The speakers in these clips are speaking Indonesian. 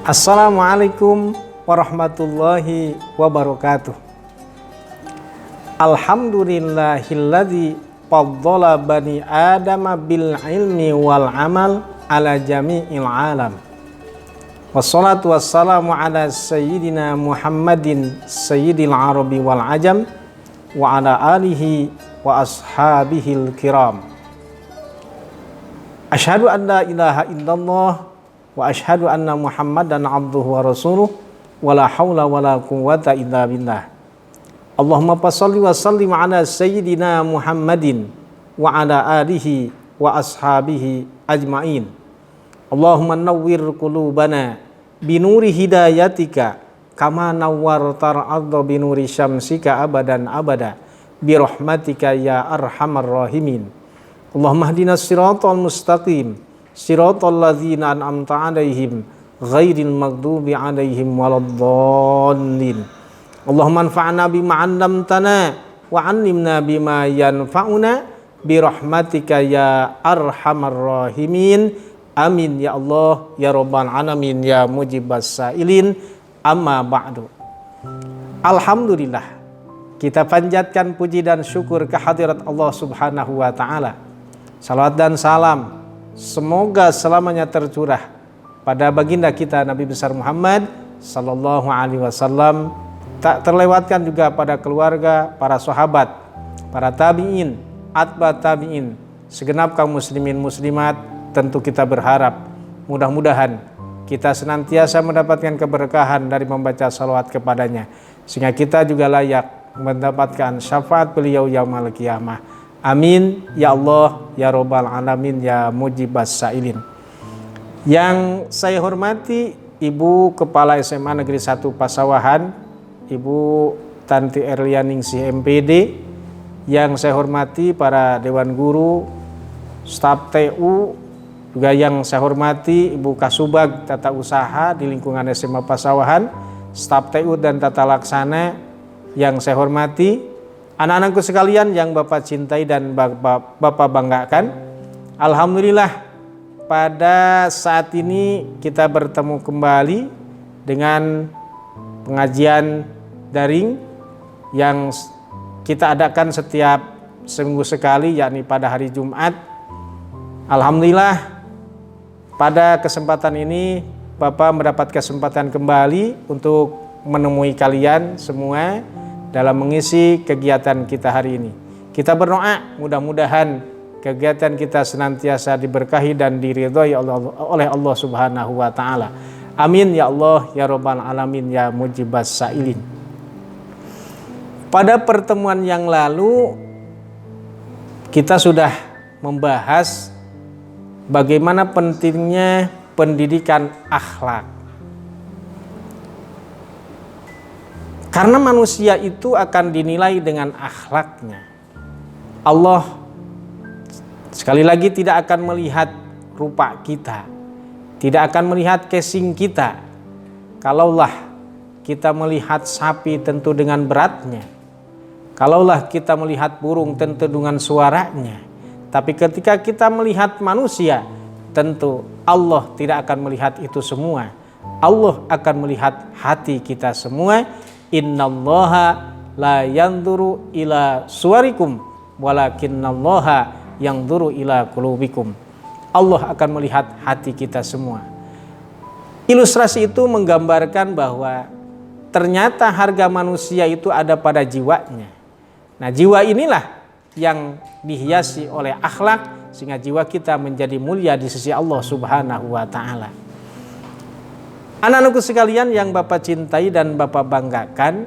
Assalamualaikum warahmatullahi wabarakatuh. Alhamdulillahilladzi faddala bani adama bil ilmi wal amal ala jami'il alam. Wassalatu wassalamu ala sayyidina Muhammadin sayyidil arabi wal ajam wa ala alihi wa ashabihil kiram. Asyhadu an la ilaha illallah wa asyhadu anna Muhammadan abduhu wa rasuluh wa la haula wa la quwwata illa billah. Allahumma passalli wa sallim ala sayyidina Muhammadin wa ala alihi wa ashabihi ajma'in. Allahumma nawwir qulubana binuri hidayatika kama nawwartal arda binuri syamsika abadan abada birahmatika ya arhamar rahimin. Allahumma hdina siratal mustaqim siratal ladzina an'amta 'alaihim ghairil maghdubi 'alaihim waladdallin. Allahumma anfa'na bima 'allamtana wa 'allimna bima yanfa'una birahmatika ya arhamar rahimin. Amin ya Allah ya rabbal alamin ya mujibas sailin. Amma ba'du. Alhamdulillah, kita panjatkan puji dan syukur kehadirat Allah Subhanahu wa taala. Salawat dan salam semoga selamanya tercurah pada baginda kita Nabi besar Muhammad sallallahu alaihi wasallam, tak terlewatkan juga pada keluarga, para sahabat, para tabi'in, atba tabi'in, segenap kaum muslimin muslimat. Tentu kita berharap mudah-mudahan kita senantiasa mendapatkan keberkahan dari membaca salawat kepadanya, sehingga kita juga layak mendapatkan syafaat beliau yaumul qiyamah. Amin ya Allah ya rabbal alamin ya mujibas sailin. Yang saya hormati Ibu Kepala SMA Negeri 1 Pasawahan, Ibu Tanti Erlianingsih MPD. Yang saya hormati para Dewan Guru, staf TU, juga yang saya hormati Ibu Kasubag Tata Usaha di lingkungan SMA Pasawahan, staf TU dan Tata Laksana. Yang saya hormati anak-anakku sekalian yang Bapak cintai dan Bapak banggakan. Alhamdulillah, pada saat ini kita bertemu kembali dengan pengajian daring yang kita adakan setiap seminggu sekali, yakni pada hari Jumat. Alhamdulillah, pada kesempatan ini Bapak mendapat kesempatan kembali untuk menemui kalian semua dalam mengisi kegiatan kita hari ini. Kita berdoa mudah-mudahan kegiatan kita senantiasa diberkahi dan diridhai oleh Allah Subhanahu wa taala. Amin ya Allah ya rabbal alamin ya mujibas sailin. Pada pertemuan yang lalu kita sudah membahas bagaimana pentingnya pendidikan akhlak. Karena manusia itu akan dinilai dengan akhlaknya. Allah sekali lagi tidak akan melihat rupa kita, tidak akan melihat casing kita. Kalaulah kita melihat sapi tentu dengan beratnya, kalaulah kita melihat burung tentu dengan suaranya. Tapi ketika kita melihat manusia, tentu Allah tidak akan melihat itu semua. Allah akan melihat hati kita semua. Innallaha la yanzuru ila suwarikum walakinnallaha yanzuru ila qulubikum. Allah akan melihat hati kita semua. Ilustrasi itu menggambarkan bahwa ternyata harga manusia itu ada pada jiwanya. Nah, jiwa inilah yang dihiasi oleh akhlak sehingga jiwa kita menjadi mulia di sisi Allah Subhanahu wa taala. Anak-anakku sekalian yang Bapak cintai dan Bapak banggakan,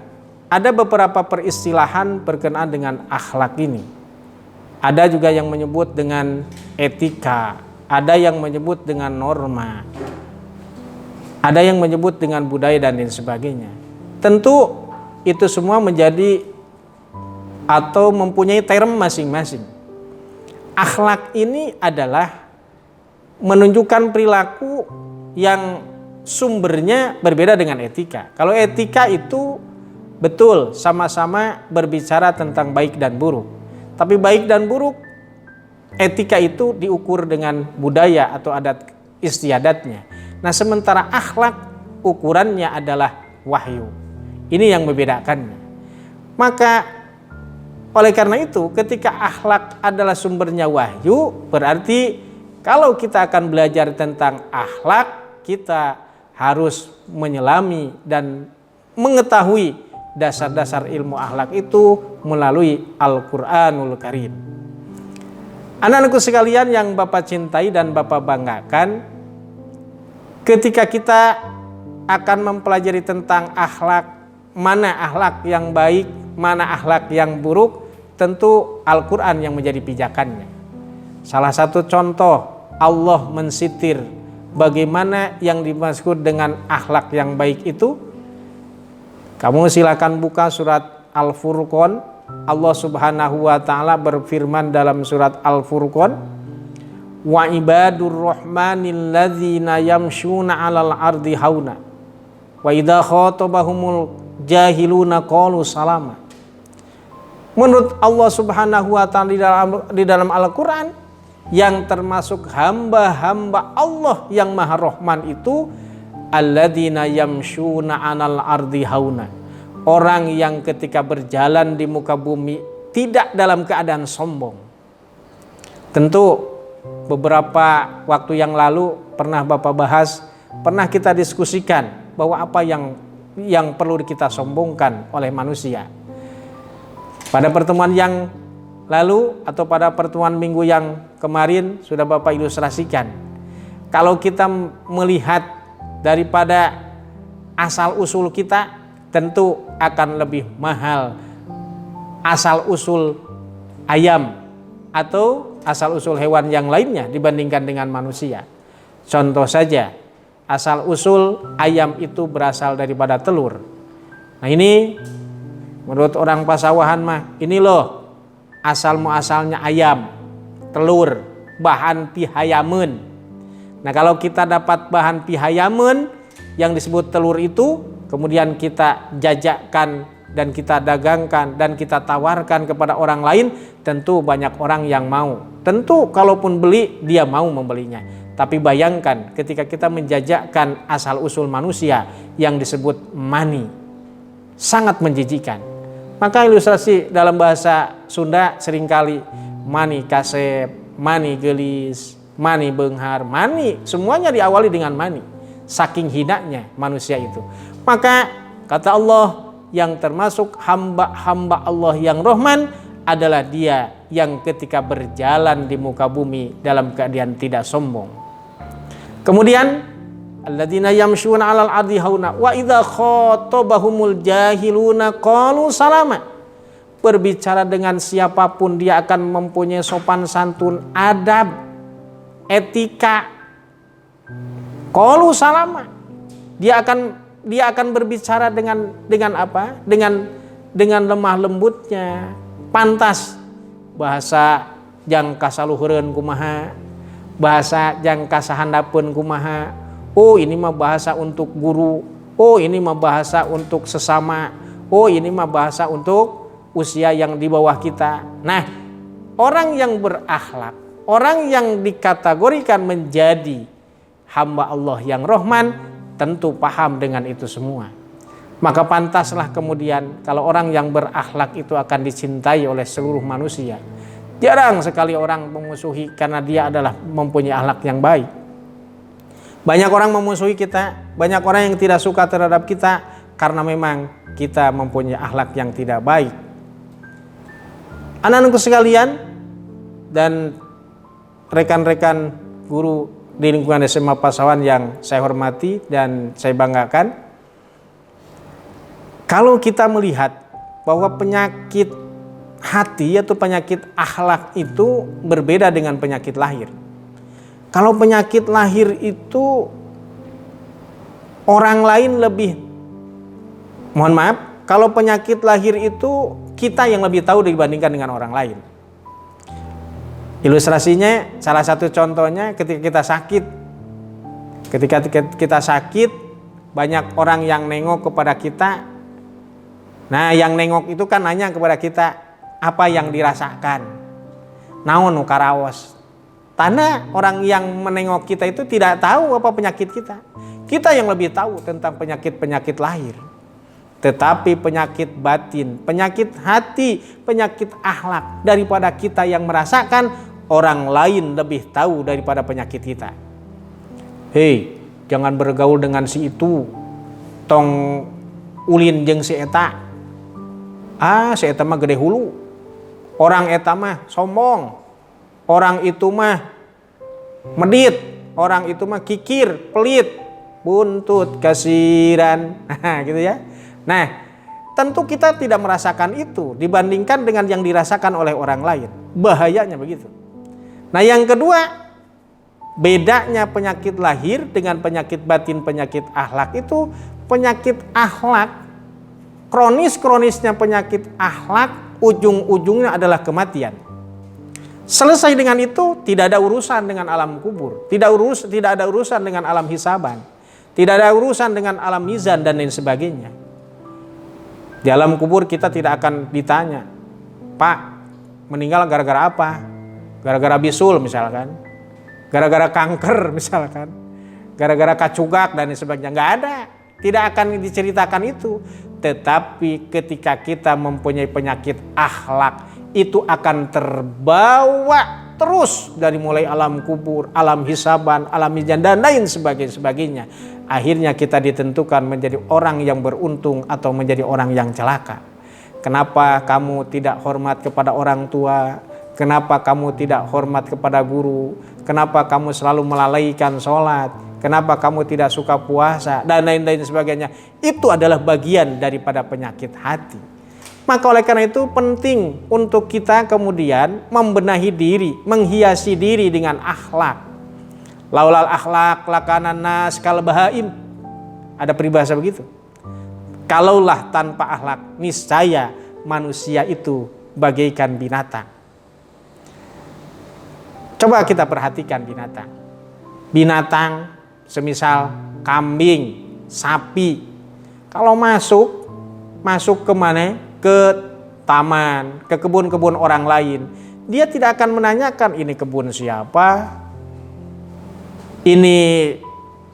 ada beberapa peristilahan berkenaan dengan akhlak ini. Ada juga yang menyebut dengan etika, ada yang menyebut dengan norma, ada yang menyebut dengan budaya dan lain sebagainya. Tentu itu semua menjadi atau mempunyai term masing-masing. Akhlak ini adalah menunjukkan perilaku yang sumbernya berbeda dengan etika. Kalau etika itu betul sama-sama berbicara tentang baik dan buruk. Tapi baik dan buruk, etika itu diukur dengan budaya atau adat istiadatnya. Nah, sementara akhlak ukurannya adalah wahyu. Ini yang membedakannya. Maka oleh karena itu ketika akhlak adalah sumbernya wahyu, berarti kalau kita akan belajar tentang akhlak, kita harus menyelami dan mengetahui dasar-dasar ilmu akhlak itu melalui Al-Quranul Karim. Anak-anakku sekalian yang Bapak cintai dan Bapak banggakan, ketika kita akan mempelajari tentang akhlak, mana akhlak yang baik, mana akhlak yang buruk, tentu Al-Quran yang menjadi pijakannya. Salah satu contoh, Allah mensitir bagaimana yang dimaksud dengan akhlak yang baik itu. Kamu silakan buka surat Al-Furqan. Allah Subhanahu wa taala berfirman dalam surat Al-Furqan, wa ibadur rahmanil ladzina yamshuna 'alal ardi hauna wa idza khatabahumul jahiluna qalu salama. Menurut Allah Subhanahu wa taala di dalam Al-Qur'an, yang termasuk hamba-hamba Allah yang Maha Rahman itu alladzina yamshuna 'alal ardi hauna. Orang yang ketika berjalan di muka bumi tidak dalam keadaan sombong. Tentu beberapa waktu yang lalu pernah Bapak bahas, pernah kita diskusikan bahwa apa yang perlu kita sombongkan oleh manusia. Pada pertemuan yang lalu atau pada pertemuan minggu yang kemarin sudah Bapak ilustrasikan. Kalau kita melihat daripada asal usul kita, tentu akan lebih mahal asal usul ayam atau asal usul hewan yang lainnya dibandingkan dengan manusia. Contoh saja, asal usul ayam itu berasal daripada telur. Nah ini menurut orang pasawahan mah, ini loh asal muasalnya ayam, telur, bahan pihayamun. Nah kalau kita dapat bahan pihayamun yang disebut telur itu, kemudian kita jajakkan dan kita dagangkan dan kita tawarkan kepada orang lain, tentu banyak orang yang mau. Tentu kalaupun beli, dia mau membelinya. Tapi bayangkan ketika kita menjajakkan asal usul manusia yang disebut mani, sangat menjijikan. Maka ilustrasi dalam bahasa Sunda seringkali mani kasep, mani gelis, mani benghar, mani, semuanya diawali dengan mani. Saking hinanya manusia itu. Maka kata Allah, yang termasuk hamba-hamba Allah yang Rahman adalah dia yang ketika berjalan di muka bumi dalam keadaan tidak sombong. Kemudian alladzina yamshuna 'alal ardi hauna wa idza khatabahumul jahiluna qalu salama. Berbicara dengan siapapun dia akan mempunyai sopan santun, adab, etika. Qalu salama. Dia akan berbicara dengan apa? Dengan lemah lembutnya, pantas. Bahasa jang kasaluhureun kumaha, bahasa jang kasahandapeun kumaha. Oh ini mah bahasa untuk guru, oh ini mah bahasa untuk sesama, oh ini mah bahasa untuk usia yang di bawah kita. Nah, orang yang berakhlak, orang yang dikategorikan menjadi hamba Allah yang Rahman, tentu paham dengan itu semua. Maka pantaslah kemudian kalau orang yang berakhlak itu akan dicintai oleh seluruh manusia. Jarang sekali orang memusuhi karena dia adalah mempunyai akhlak yang baik. Banyak orang memusuhi kita, banyak orang yang tidak suka terhadap kita karena memang kita mempunyai akhlak yang tidak baik. Anak-anakku sekalian dan rekan-rekan guru di lingkungan SMA Pasawan yang saya hormati dan saya banggakan, kalau kita melihat bahwa penyakit hati atau penyakit akhlak itu berbeda dengan penyakit lahir. Kalau penyakit lahir itu orang lain lebih, mohon maaf, kalau penyakit lahir itu kita yang lebih tahu dibandingkan dengan orang lain. Ilustrasinya, salah satu contohnya ketika kita sakit. Ketika kita sakit, banyak orang yang nengok kepada kita. Nah, yang nengok itu kan nanya kepada kita, apa yang dirasakan? Naon nu karaos? Karena orang yang menengok kita itu tidak tahu apa penyakit kita. Kita yang lebih tahu tentang penyakit-penyakit lahir. Tetapi penyakit batin, penyakit hati, penyakit akhlak daripada kita yang merasakan, orang lain lebih tahu daripada penyakit kita. Hei, jangan bergaul dengan si itu. Tong ulin jeung si eta. Si eta mah gede hulu. Orang eta mah sombong. Orang itu mah medit. Orang itu mah kikir, pelit, buntut, kasiran. Gitu ya. Nah, tentu kita tidak merasakan itu dibandingkan dengan yang dirasakan oleh orang lain. Bahayanya begitu. Nah, yang kedua, bedanya penyakit lahir dengan penyakit batin, penyakit akhlak itu, penyakit akhlak, kronisnya penyakit akhlak, ujung-ujungnya adalah kematian. Selesai dengan itu, tidak ada urusan dengan alam kubur, tidak ada urusan dengan alam hisaban, tidak ada urusan dengan alam mizan dan lain sebagainya. Di alam kubur kita tidak akan ditanya, Pak, meninggal gara-gara apa? Gara-gara bisul misalkan, gara-gara kanker misalkan, gara-gara kacugak dan lain sebagainya. Nggak ada, tidak akan diceritakan itu. Tetapi ketika kita mempunyai penyakit akhlak, itu akan terbawa terus dari mulai alam kubur, alam hisaban, alam mizan dan lain sebagainya. Akhirnya kita ditentukan menjadi orang yang beruntung atau menjadi orang yang celaka. Kenapa kamu tidak hormat kepada orang tua? Kenapa kamu tidak hormat kepada guru? Kenapa kamu selalu melalaikan sholat? Kenapa kamu tidak suka puasa? Dan lain-lain sebagainya. Itu adalah bagian daripada penyakit hati. Maka oleh karena itu penting untuk kita kemudian membenahi diri, menghiasi diri dengan akhlak. Laulal akhlak lakanan nas kal bahaim. Ada peribahasa begitu. Kalaulah tanpa akhlak, niscaya manusia itu bagaikan binatang. Coba kita perhatikan binatang. Binatang semisal kambing, sapi. Kalau masuk ke mana? Ke taman, ke kebun-kebun orang lain. Dia tidak akan menanyakan ini kebun siapa, ini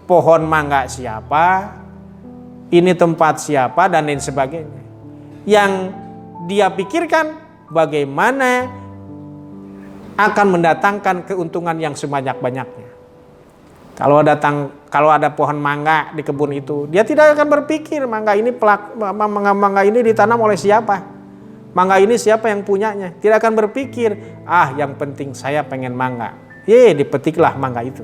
pohon mangga siapa, ini tempat siapa dan lain sebagainya. Yang dia pikirkan bagaimana akan mendatangkan keuntungan yang sebanyak-banyaknya. Kalau ada pohon mangga di kebun itu, dia tidak akan berpikir mangga ini ditanam oleh siapa, mangga ini siapa yang punyanya. Tidak akan berpikir, yang penting saya pengen mangga. Dipetiklah mangga itu.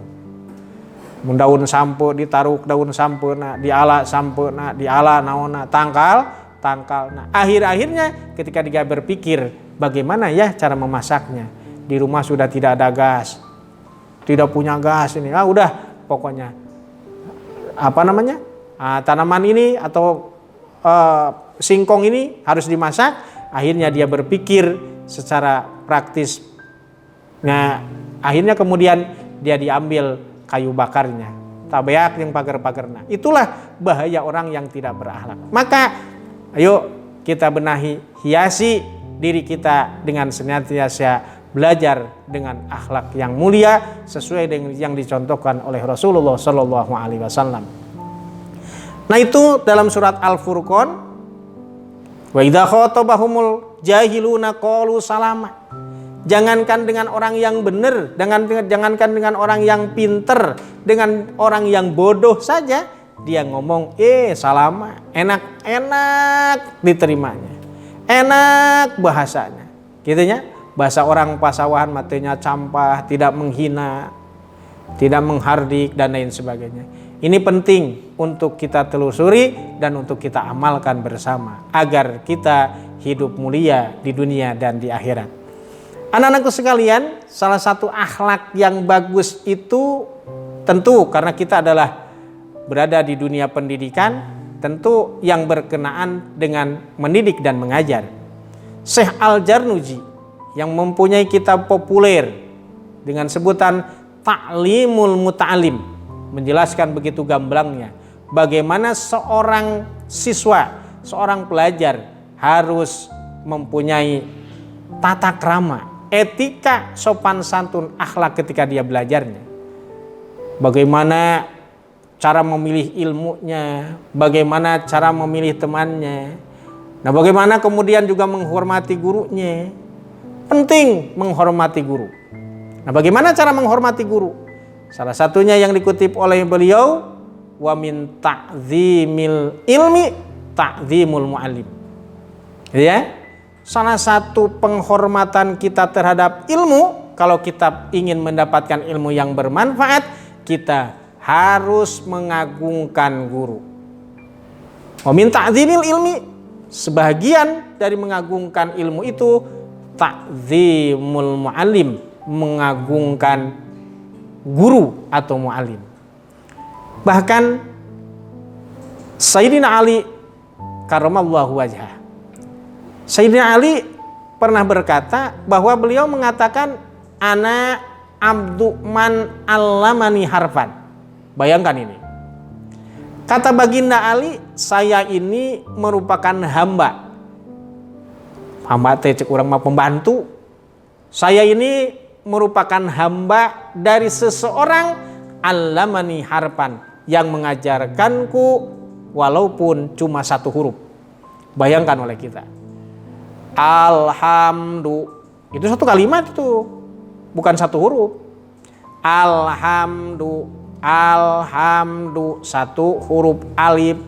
Daun sampo ditaruh daun sampo, diala sampo, diala naona tangkal. Akhirnya ketika dia berpikir bagaimana ya cara memasaknya, di rumah sudah tidak ada gas, tidak punya gas ini. Udah pokoknya tanaman ini atau singkong ini harus dimasak. Akhirnya dia berpikir secara praktis. Nah, akhirnya kemudian dia diambil kayu bakarnya, tabeak yang pagar-pagarna. Itulah bahaya orang yang tidak berakhlak. Maka ayo kita benahi, hiasi diri kita dengan senantiasa belajar dengan akhlak yang mulia sesuai dengan yang dicontohkan oleh Rasulullah Shallallahu Alaihi Wasallam. Nah, itu dalam surat Al-Furqan, wa idza khatabahumul jahiluna qalu salama. Jangankan dengan orang yang benar, jangankan dengan orang yang pinter, dengan orang yang bodoh saja dia ngomong salama, enak diterimanya, enak bahasanya, gitunya. Bahasa orang pasawahan matanya campah, tidak menghina, tidak menghardik dan lain sebagainya. Ini penting untuk kita telusuri dan untuk kita amalkan bersama agar kita hidup mulia di dunia dan di akhirat. Anak-anakku sekalian, salah satu akhlak yang bagus itu tentu karena kita adalah berada di dunia pendidikan, tentu yang berkenaan dengan mendidik dan mengajar. Syekh Al-Jarnuji yang mempunyai kitab populer dengan sebutan Ta'limul Muta'alim menjelaskan begitu gamblangnya bagaimana seorang siswa, seorang pelajar harus mempunyai tata krama, etika, sopan santun, akhlak ketika dia belajarnya. Bagaimana cara memilih ilmunya, bagaimana cara memilih temannya. Nah, bagaimana kemudian juga menghormati gurunya. Penting menghormati guru. Nah, bagaimana cara menghormati guru? Salah satunya yang dikutip oleh beliau, wa min ta'zimil ilmi ta'zimul mu'allim. Ya, salah satu penghormatan kita terhadap ilmu, kalau kita ingin mendapatkan ilmu yang bermanfaat, kita harus mengagungkan guru. Wa min ta'zimil ilmi, sebagian dari mengagungkan ilmu itu ta'zimul mu'allim, mengagungkan guru atau mu'allim. Bahkan Sayyidina Ali karramallahu wajhah, Sayyidina Ali pernah berkata bahwa beliau mengatakan ana abdu man allamani harfan. Bayangkan ini. Kata baginda Ali, saya ini merupakan hamba. Hamba teh cek urang mah pembantu. Saya ini merupakan hamba dari seseorang allamani harfan, yang mengajarkanku walaupun cuma satu huruf. Bayangkan oleh kita. Alhamdu, itu satu kalimat itu, bukan satu huruf. Alhamdu, satu huruf alif,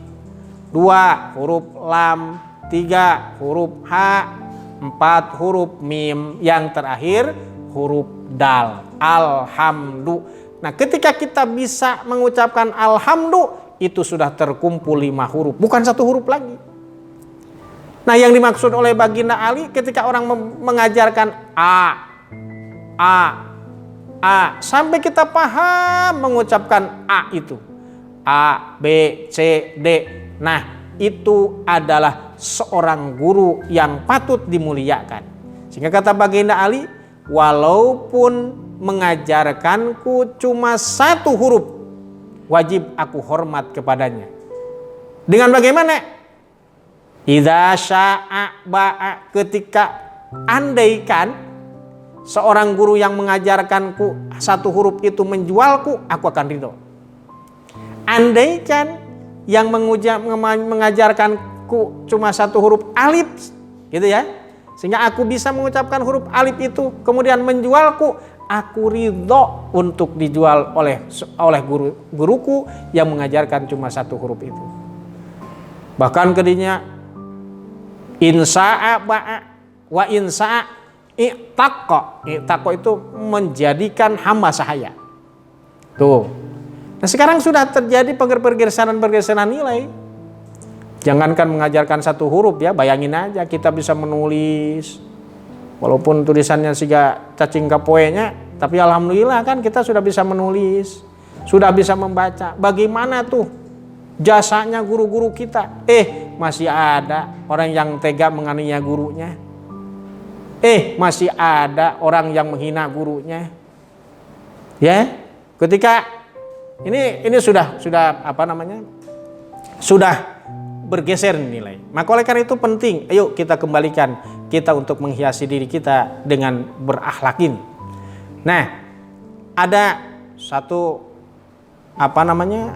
dua huruf lam, tiga huruf ha, empat huruf mim, yang terakhir huruf dal. Alhamdu. Nah, ketika kita bisa mengucapkan alhamdu, itu sudah terkumpul 5 huruf, bukan satu huruf lagi. Nah, yang dimaksud oleh baginda Ali ketika orang mengajarkan A, sampai kita paham mengucapkan A itu. A, B, C, D. Nah, itu adalah seorang guru yang patut dimuliakan. Sehingga kata baginda Ali, walaupun mengajarkanku cuma satu huruf, wajib aku hormat kepadanya. Dengan bagaimana? Idza sya'a ba'a, ketika andaikan seorang guru yang mengajarkanku satu huruf itu menjualku, aku akan ridho. Andaikan yang mengajarkanku cuma satu huruf alif, gitu ya, sehingga aku bisa mengucapkan huruf alif itu kemudian menjualku, aku ridho untuk dijual oleh guruku yang mengajarkan cuma satu huruf itu. Bahkan kedinya insa'a ba'a wa insa'a i'taqqa. I'taqqa itu menjadikan hamba sahaya. Tuh. Nah, sekarang sudah terjadi pergeseran nilai. Jangankan mengajarkan satu huruf ya, bayangin aja kita bisa menulis. Walaupun tulisannya siga cacing kapoenya, tapi alhamdulillah kan kita sudah bisa menulis, sudah bisa membaca. Bagaimana tuh jasanya guru-guru kita? Masih ada orang yang tega menganiaya gurunya. Masih ada orang yang menghina gurunya. Ya, ketika ini sudah apa namanya? Sudah bergeser nilai. Maka oleh karena itu penting, ayo kita kembalikan kita untuk menghiasi diri kita dengan berakhlak ini. Nah, ada satu apa namanya?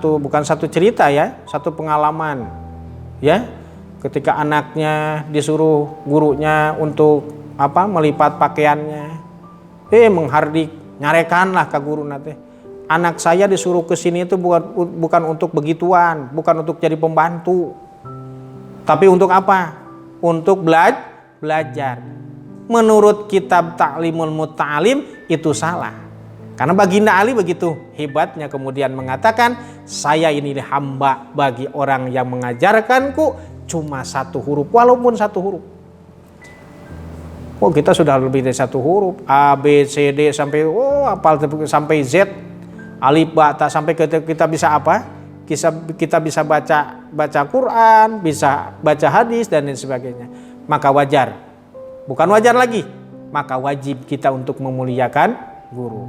Bukan satu cerita ya, satu pengalaman ya. Ketika anaknya disuruh gurunya untuk melipat pakaiannya, menghardik, nyarekanlah ke guru nanti. Anak saya disuruh ke sini itu bukan untuk begituan, bukan untuk jadi pembantu. Tapi untuk apa? Untuk belajar. Menurut kitab Ta'limul Muta'alim itu salah. Karena baginda Ali begitu hebatnya kemudian mengatakan, saya ini hamba bagi orang yang mengajarkanku cuma satu huruf, walaupun satu huruf. Kita sudah lebih dari satu huruf, A, B, C, D sampai apal sampai Z. Alif bata sampai kita bisa apa? Kita bisa baca Quran, bisa baca hadis dan lain sebagainya. Maka wajar. Bukan wajar lagi, maka wajib kita untuk memuliakan guru.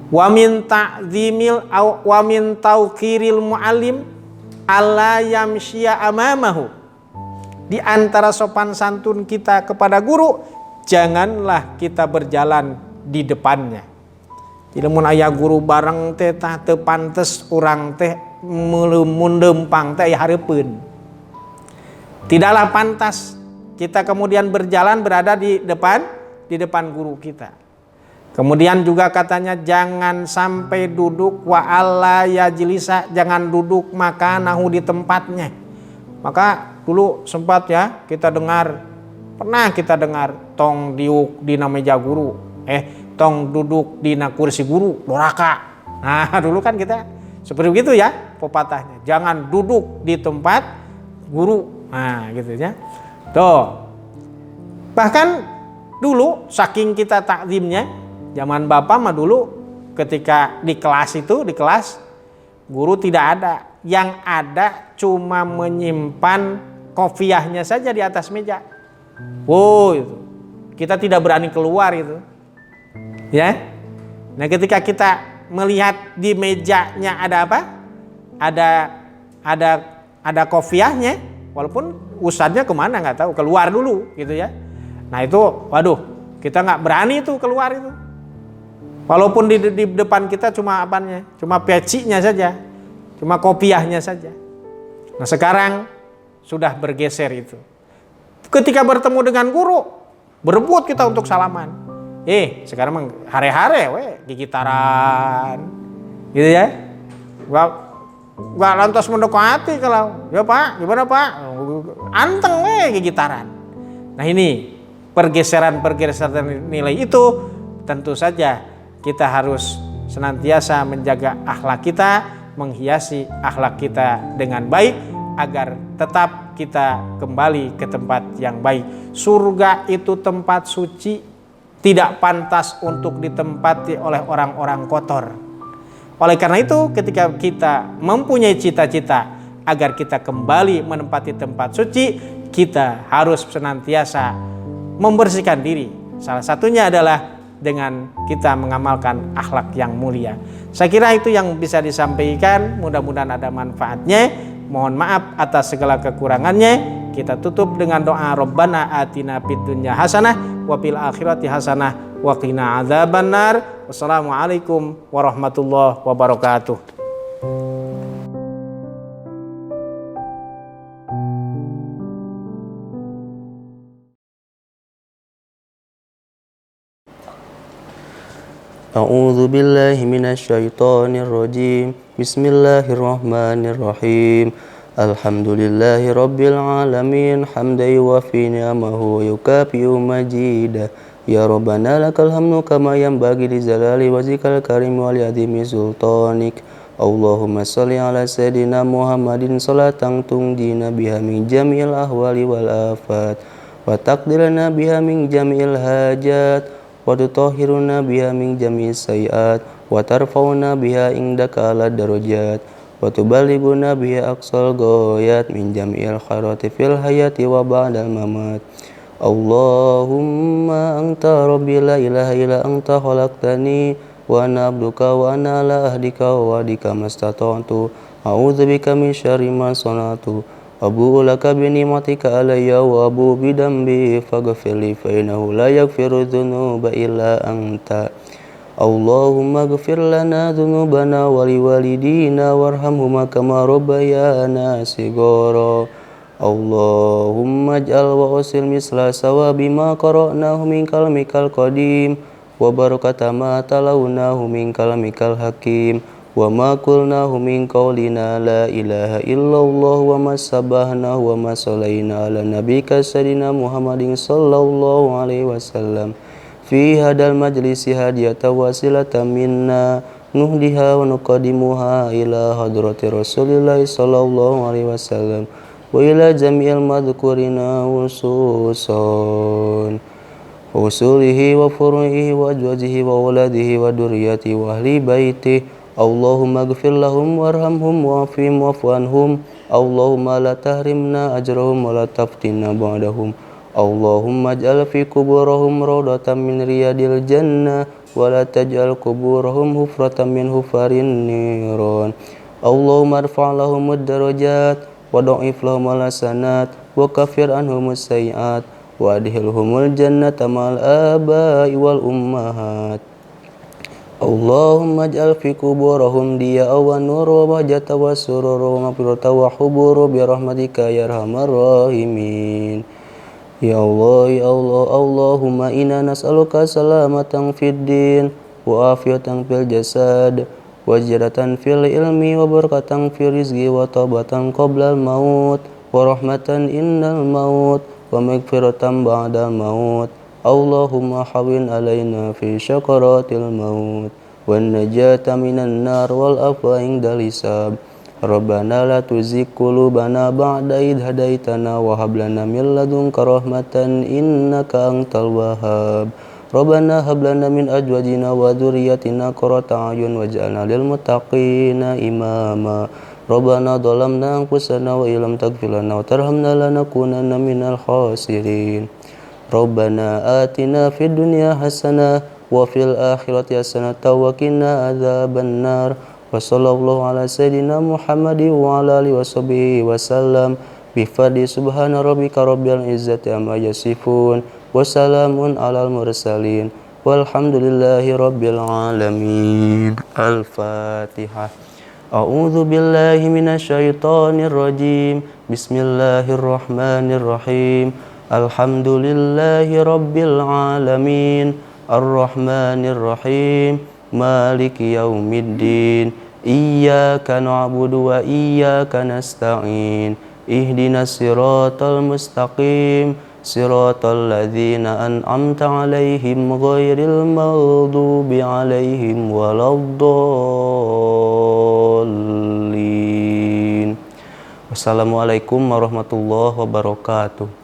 Wa min ta'zimil wa min tauqiril muallim alla yamshiya amamahu. Di antara sopan santun kita kepada guru, janganlah kita berjalan di depannya. Jadi mun aya guru bareng teh tah teu pantes urang teh mun dempang teh aya hareupeun. Tidaklah pantas kita kemudian berjalan berada di depan guru kita. Kemudian juga katanya jangan sampai duduk wa alla yajlisa, jangan duduk makanahu di tempatnya. Maka dulu sempat ya pernah kita dengar tong diuk dina meja guru, tong duduk dina kursi guru doraka. Nah dulu kan kita seperti begitu ya pepatahnya, jangan duduk di tempat guru. Nah gitu ya. Tuh. Bahkan dulu saking kita takzimnya, zaman Bapak mah dulu ketika di kelas guru tidak ada, yang ada cuma menyimpan kopiahnya saja di atas meja. Itu kita tidak berani keluar itu, ya. Nah ketika kita melihat di mejanya ada apa? Ada kopiahnya, walaupun ustadznya kemana nggak tahu, keluar dulu gitu ya. Nah itu, waduh, kita nggak berani itu keluar itu. Walaupun di depan kita cuma apanya, cuma pecinya saja, cuma kopiahnya saja. Nah sekarang sudah bergeser itu. Ketika bertemu dengan guru, berebut kita untuk salaman. Sekarang hare-hare, gigitaran, gitu ya. Gak lantas mendekati kalau, ya Pak, gimana Pak? Anteng gigitaran. Nah ini pergeseran nilai itu tentu saja kita harus senantiasa menjaga akhlak kita, menghiasi akhlak kita dengan baik agar tetap kita kembali ke tempat yang baik. Surga itu tempat suci, tidak pantas untuk ditempati oleh orang-orang kotor. Oleh karena itu ketika kita mempunyai cita-cita agar kita kembali menempati tempat suci, kita harus senantiasa membersihkan diri. Salah satunya adalah dengan kita mengamalkan akhlak yang mulia. Saya kira itu yang bisa disampaikan, mudah-mudahan ada manfaatnya. Mohon maaf atas segala kekurangannya. Kita tutup dengan doa Rabbana atina fid dunya hasanah wa fil akhirati hasanah wa qina adzabannar. Wassalamualaikum warahmatullahi wabarakatuh. A'udzu billahi minasyaitonir rajim. Bismillahirrahmanirrahim. Alhamdulillahi rabbil alamin, hamdan yuwafi ni'amahu wa yukafi'u majidah. Ya Rabbana lakal hamdu kama yanbaghi li jalali wajhikal karim wa li azimi sultanik. Allahumma shalli ala sayidina Muhammadin salatan tunjina biha min jami'il ahwali wal afat wa taqdirana biha min jami'il hajat wa tutahhiruna biha min jami'is sayiat wa tarfa'una biha indaka ala darajat wa tuballighuna biha aqsal ghayat min jami'il khairati fil hayati wa ba'dal mamat. Allahumma anta rabbi la ilaha illa anta khalaqtani wa ana abduka wa ana ala ahdika wa wa'dika mastata'tu a'udzu bika min syarri ma sana'tu abu'u laka bi ni'matika alayya wa abu'u bi dambi faghfirli fa innahu la yaghfiru dzunuba illa anta. Allahumma ighfir lana dzunubana wa liwalidina warhamhuma kama rabbayana shighara. Allahumma ij'al wa usil misla sawabi ma qara'nahu min kalamikal qadim wa barakata ma talawnahu min kalamikal hakim wa ma qulnahu min qawlina la ilaha illallah wa ma sabbahnahu wa ma sallaina ala nabiyyika sayyidina Muhammadin sallallahu alaihi wasallam fi hadal majlisi hadiyata wasilatan minna nuhdiha wa nuqaddimuha ila hadrati Rasulillah sallallahu alaihi wasallam wa ila jami'il madhkurina ususon usulihi wa furu'ihi wa ajwajihi wa waladihi wa duriyatihi wa ahli baitihi. Allahumma ighfir lahum warhamhum wa'afihim wa'fu anhum. Allahumma la tahrimna ajrahum wa la taftinna ba'dahum. Allahumma ij'al fi kuburahum rawdatan min riyadil jannah wa la taj'al kuburahum hufratan min hufarin niran. Allahumma irfa' lahum ad-darajat wa dha'if lahum al-hasanat wa kaffir anhum as-sayyi'at wa adkhilhumul jannata ma'al aba'i wal ummahat. Allahumma ij'al fi kuburahum diya'a wa nura wa bahjata wa surura wa maghfirata wa hubura bi rahmatika ya arhamar rahimin. Ya Allah, ya Allah, Allahumma inna nas'aluka salamatan fid din wa afiyatan fil jasad wa ziyadatan fil ilmi wa barakatan fil rizqi wa taubatan qoblal maut wa rahmatan innal maut wa maghfiratan ba'dal maut. Allahumma hawwin alaina fi syakaratil maut wan najata minan nar wal afwa indal hisab. Rabbana la tuzigh qulubana ba'da idh hadaitana wa hab lana min ladunka rahmatan innaka antal wahhab. Rabbana hab lana min azwajina wa dhurriyyatina qurrata a'yun waj'alna lil muttaqina imama. Rabbana dhalamna anfusana wa illam taghfir lana wa tarhamna lanakunanna minal khasirin. Rabbana atina fid dunya hasanah wa fil akhirati hasanah wa qina adzabannar. Wa sallallahu ala sayyidina Muhammadin wa ala alihi washabihi wasallam. Bi fadli subhana rabbika rabbil izzati amma yasifun wa salamun alal mursalin walhamdulillahi rabbil alamin. Al-Fatihah. A'udzu billahi minasyaitonir rajim. Bismillahirrahmanirrahim. Alhamdulillahi rabbil alamin. Ar-Rahmanir Rahim. Maliki yaumiddin. Iyyaka na'budu wa iyyaka nasta'in. Ihdinas siratal mustaqim. Siratal ladzina an'amta 'alaihim ghairil maghdubi 'alaihim waladdallin. Wassalamualaikum warahmatullahi wabarakatuh.